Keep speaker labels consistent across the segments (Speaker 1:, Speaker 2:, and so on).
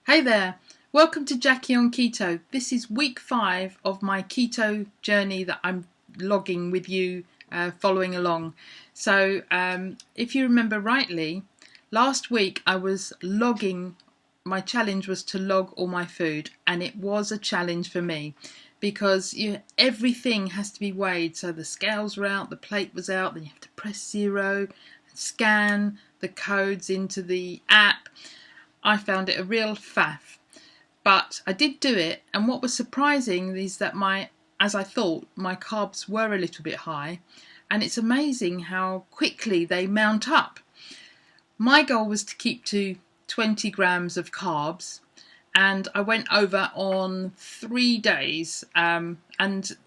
Speaker 1: Hey there, welcome to Jackie on Keto. This is week 5 of my keto journey that I'm logging with you, following along. So if you remember rightly, last week I was logging, my challenge was to log all my food, and it was a challenge for me because everything has to be weighed. So the scales were out, the plate was out, then you have to press 0 and scan the codes into the app. I found it a real faff, but I did do it, and what was surprising is that as I thought, my carbs were a little bit high, and it's amazing how quickly they mount up. My goal was to keep to 20 grams of carbs, and I went over on 3 days, and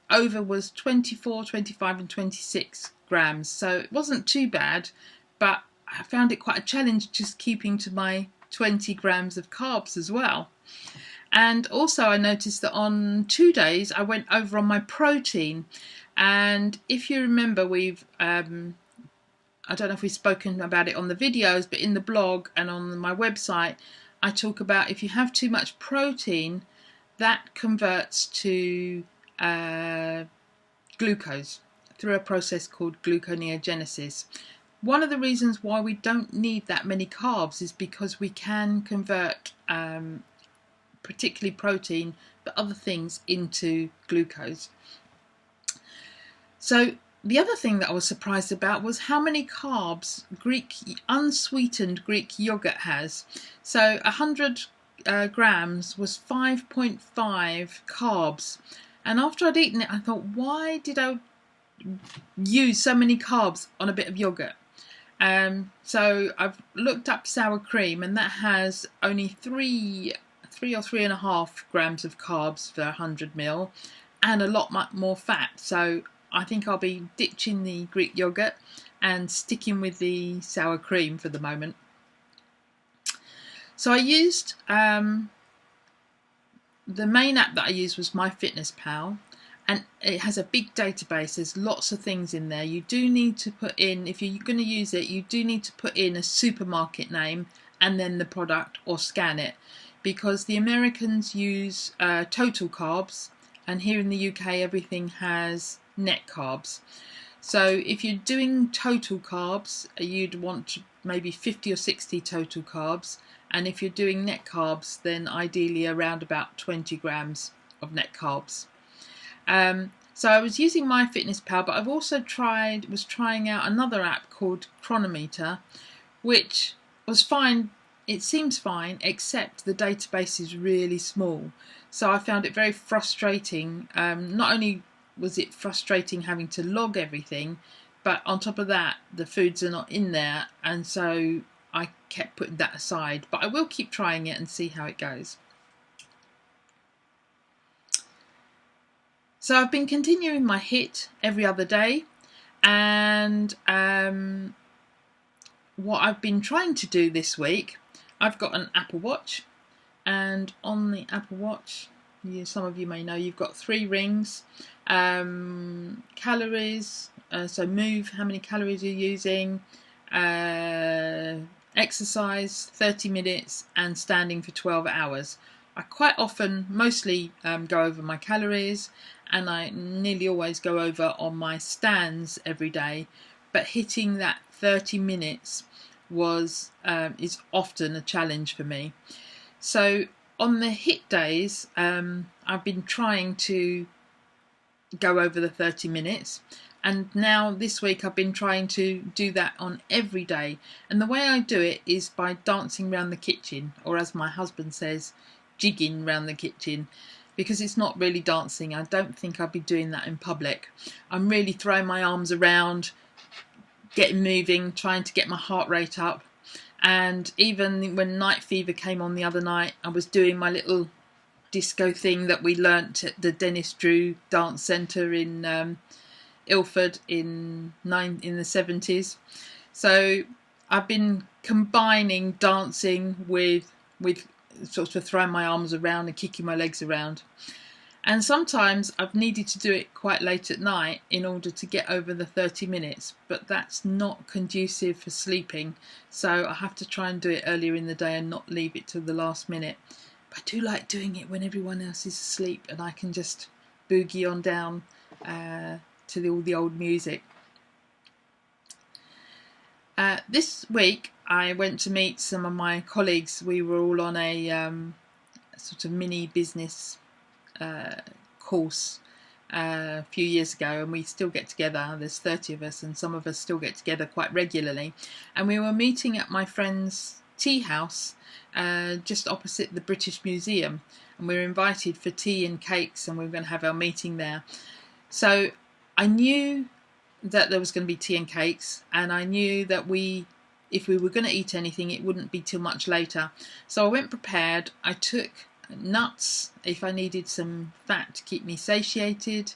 Speaker 1: over was 24, 25 and 26 grams, so it wasn't too bad, but I found it quite a challenge just keeping to my 20 grams of carbs as well. And also I noticed that on 2 days I went over on my protein, and if you remember, I don't know if we've spoken about it on the videos, but in the blog and on my website I talk about if you have too much protein, that converts to glucose through a process called gluconeogenesis. One of the reasons why we don't need that many carbs is because we can convert particularly protein, but other things, into glucose. So the other thing that I was surprised about was how many carbs unsweetened Greek yogurt has. So 100 grams was 5.5 carbs. And after I'd eaten it, I thought, why did I use so many carbs on a bit of yogurt? So I've looked up sour cream, and that has only 3 or 3.5 grams of carbs for 100 ml and a lot more fat. So I think I'll be ditching the Greek yogurt and sticking with the sour cream for the moment. So I used the main app that I used was MyFitnessPal, and it has a big database. There's lots of things in there. You do need to put in, if you're going to use it, you do need to put in a supermarket name and then the product, or scan it, because the Americans use total carbs, and here in the UK everything has net carbs. So if you're doing total carbs, you'd want maybe 50 or 60 total carbs, and if you're doing net carbs, then ideally around about 20 grams of net carbs. So I was using MyFitnessPal, but I've also was trying out another app called Chronometer, which was fine. It seems fine, except the database is really small. So I found it very frustrating. Not only was it frustrating having to log everything, but on top of that, the foods are not in there, and so I kept putting that aside. But I will keep trying it and see how it goes. So I've been continuing my HIIT every other day, and what I've been trying to do this week, I've got an Apple Watch, and on the Apple Watch, some of you may know, you've got 3 rings, calories, so move, how many calories you're using, exercise 30 minutes, and standing for 12 hours. I quite often, mostly go over my calories, and I nearly always go over on my stands every day, but hitting that 30 minutes is often a challenge for me. So on the HIIT days, I've been trying to go over the 30 minutes, and now this week I've been trying to do that on every day. And the way I do it is by dancing around the kitchen, or as my husband says, jigging around the kitchen, because it's not really dancing. I don't think I'd be doing that in public. I'm really throwing my arms around, getting moving, trying to get my heart rate up. And even when night fever came on the other night, I was doing my little disco thing that we learnt at the Dennis Drew Dance Centre in Ilford in the 70s. So I've been combining dancing with sort of throwing my arms around and kicking my legs around. And sometimes I've needed to do it quite late at night in order to get over the 30 minutes, but that's not conducive for sleeping. So I have to try and do it earlier in the day and not leave it till the last minute. But I do like doing it when everyone else is asleep and I can just boogie on down to all the old music. This week I went to meet some of my colleagues. We were all on a sort of mini business course a few years ago, and we still get together. There's 30 of us, and some of us still get together quite regularly. And we were meeting at my friend's tea house just opposite the British Museum, and we were invited for tea and cakes, and we were going to have our meeting there. So I knew that there was going to be tea and cakes, and I knew that if we were going to eat anything, it wouldn't be till much later. So I went prepared. I took nuts if I needed some fat to keep me satiated,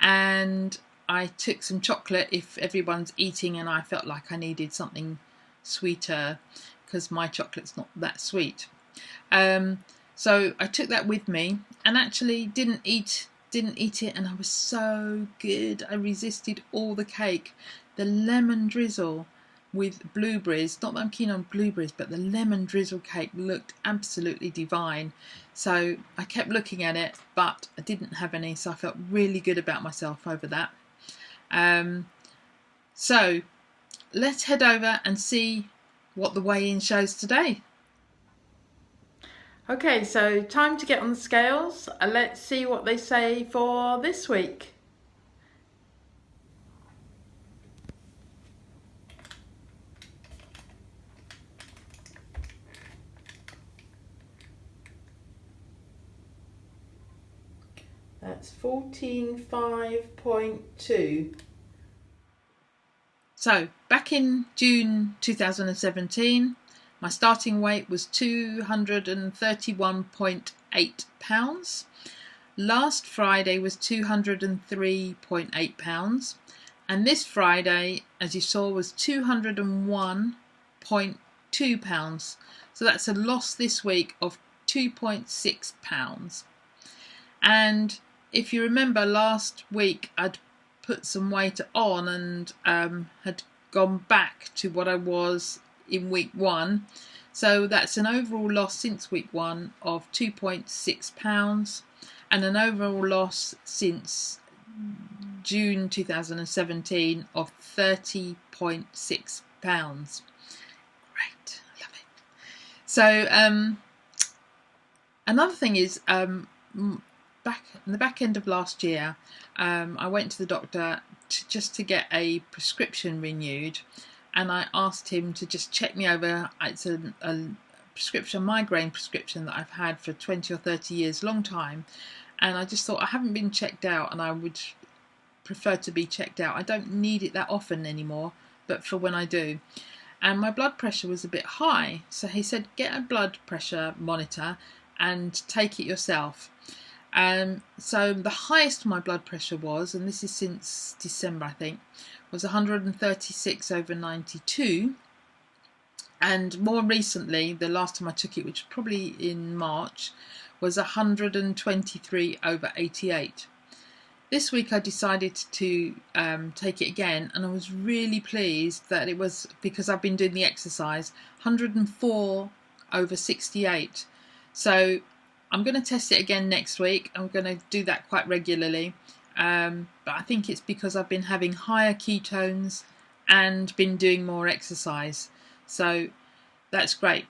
Speaker 1: and I took some chocolate if everyone's eating and I felt like I needed something sweeter, because my chocolate's not that sweet. So I took that with me, and actually didn't eat it, and I was so good. I resisted all the cake. The lemon drizzle with blueberries, not that I'm keen on blueberries, but the lemon drizzle cake looked absolutely divine. So I kept looking at it, but I didn't have any, so I felt really good about myself over that. So let's head over and see what the weigh-in shows today. Okay, so time to get on the scales. Let's see what they say for this week. That's 14.5.2. So back in June 2017, my starting weight was 231.8 pounds. Last Friday was 203.8 pounds. And this Friday, as you saw, was 201.2 pounds. So that's a loss this week of 2.6 pounds. And if you remember, last week I'd put some weight on and had gone back to what I was in week 1. So that's an overall loss since week 1 of 2.6 pounds, and an overall loss since June 2017 of 30.6 pounds. Great, I love it. So another thing is, back in the back end of last year, I went to the doctor just to get a prescription renewed, and I asked him to just check me over. It's a prescription, migraine prescription that I've had for 20 or 30 years, long time, and I just thought I haven't been checked out, and I would prefer to be checked out. I don't need it that often anymore, but for when I do. And my blood pressure was a bit high, so he said get a blood pressure monitor and take it yourself. So the highest my blood pressure was, and this is since December I think, was 136/92. And more recently, the last time I took it, which was probably in March, was 123/88. This week I decided to take it again, and I was really pleased that it was, because I've been doing the exercise, 104/68. So I'm going to test it again next week. I'm going to do that quite regularly. But I think it's because I've been having higher ketones and been doing more exercise. So that's great.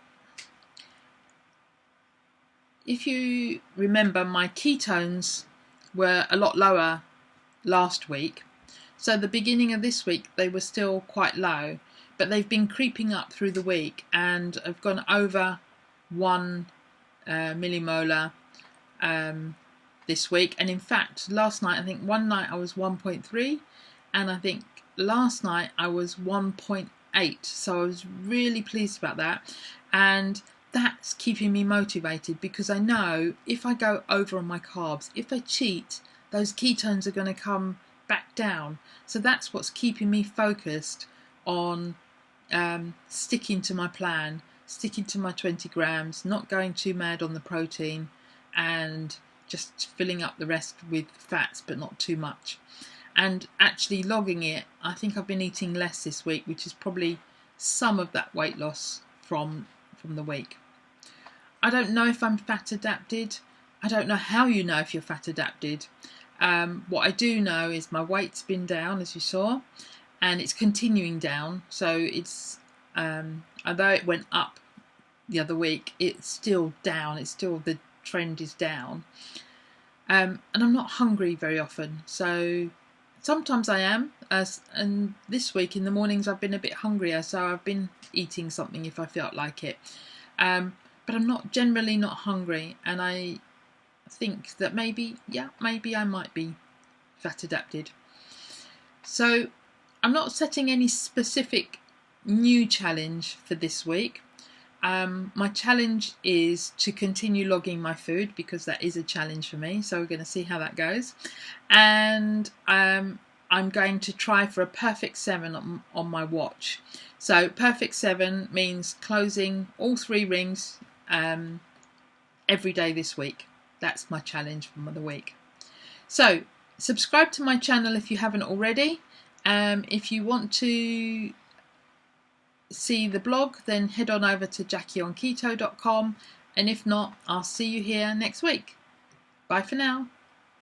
Speaker 1: If you remember, my ketones were a lot lower last week. So the beginning of this week, they were still quite low, but they've been creeping up through the week and have gone over 1 millimolar this week. And in fact, last night, I think one night I was 1.3, and I think last night I was 1.8. So I was really pleased about that, and that's keeping me motivated, because I know if I go over on my carbs, if I cheat, those ketones are going to come back down. So that's what's keeping me focused on sticking to my plan, sticking to my 20 grams, not going too mad on the protein, and just filling up the rest with fats, but not too much. And actually logging it, I think I've been eating less this week, which is probably some of that weight loss from the week. I don't know if I'm fat adapted. I don't know how you know if you're fat adapted. What I do know is my weight's been down, as you saw, and it's continuing down. So it's although it went up the other week, it's still down. It's still, the trend is down. And I'm not hungry very often. So sometimes I am, and this week in the mornings I've been a bit hungrier, so I've been eating something if I felt like it. But I'm not generally not hungry, and I think that maybe I might be fat adapted. So I'm not setting any specific new challenge for this week. My challenge is to continue logging my food, because that is a challenge for me. So we're going to see how that goes. And I'm going to try for a perfect 7 on my watch. So perfect 7 means closing all 3 rings every day this week. That's my challenge for the week. So subscribe to my channel if you haven't already. If you want to see the blog, then head on over to JackieOnKeto.com, and if not, I'll see you here next week. Bye for now.